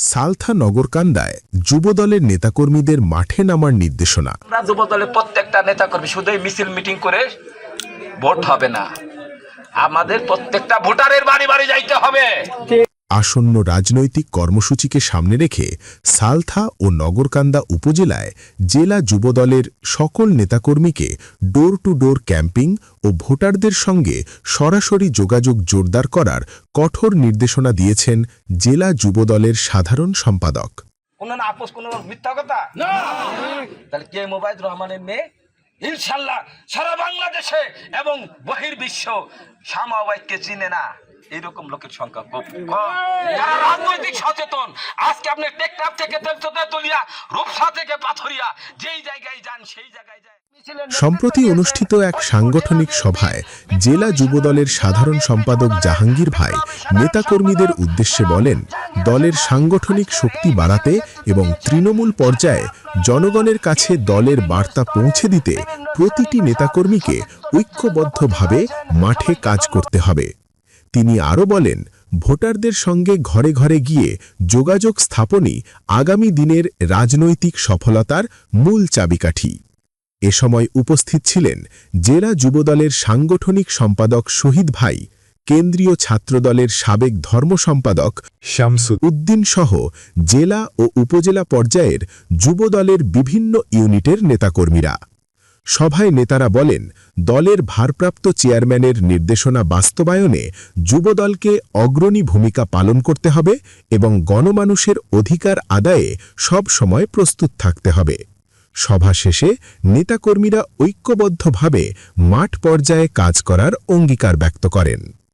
সালথা নগরকান্দায় যুবদলের নেতাকর্মীদের মাঠে নামার নির্দেশনা। যুবদলের প্রত্যেকটা নেতাকর্মী শুধু মিছিল মিটিং করে ভোট হবে না, আমাদের প্রত্যেকটা ভোটারের বাড়ি বাড়ি যাইতে হবে। আসন্ন রাজনৈতিক কর্মসূচিকে সামনে রেখে সালথা ও নগরকান্দা উপজেলায় জেলা যুবদলের সকল নেতাকর্মীকে ডোর টু ডোর ক্যাম্পিং ও ভোটারদের সঙ্গে সরাসরি যোগাযোগ জোরদার করার কঠোর নির্দেশনা দিয়েছেন জেলা যুবদলের সাধারণ সম্পাদক। মিথ্যা কথা না, তাহলে কে মোবাইদুর রহমানের মেয়ে ইনশাল্লাহ সারা বাংলাদেশে এবং বহির্বিশ্ব সামাওয়াইকে চিনে না এইরকম লোকের সংখ্যা খুব কম যারা রাজনৈতিক সচেতন। আজকে আপনি টেকনাফ থেকে তেলতলিয়া, রূপসা থেকে পাথরিয়া, যেই জায়গায় যান সেই জায়গায় যায়। সম্প্রতি অনুষ্ঠিত এক সাংগঠনিক সভায় জেলা যুবদলের সাধারণ সম্পাদক জাহাঙ্গীর ভাই নেতাকর্মীদের উদ্দেশ্যে বলেন, দলের সাংগঠনিক শক্তি বাড়াতে এবং তৃণমূল পর্যায়ে জনগণের কাছে দলের বার্তা পৌঁছে দিতে প্রতিটি নেতাকর্মীকে ঐক্যবদ্ধভাবে মাঠে কাজ করতে হবে। তিনি আরও বলেন, ভোটারদের সঙ্গে ঘরে ঘরে গিয়ে যোগাযোগ স্থাপনই আগামী দিনের রাজনৈতিক সফলতার মূল চাবিকাঠি। এ সময় উপস্থিত ছিলেন জেলা যুবদলের সাংগঠনিক সম্পাদক শহীদ ভাই, কেন্দ্রীয় ছাত্রদলের সাবেক ধর্ম সম্পাদক শামসুল উদ্দিন সহ জেলা ও উপজেলা পর্যায়ের যুবদলের বিভিন্ন ইউনিটের নেতাকর্মীরা। সভায় নেতারা বলেন, দলের ভারপ্রাপ্ত চেয়ারম্যানের নির্দেশনা বাস্তবায়নে যুবদলকে অগ্রণী ভূমিকা পালন করতে হবে এবং গণমানুষের অধিকার আদায়ে সব সময় প্রস্তুত থাকতে হবে। সভা শেষে নেতাকর্মীরা ঐক্যবদ্ধভাবে মাঠ পর্যায়ে কাজ করার অঙ্গীকার ব্যক্ত করেন।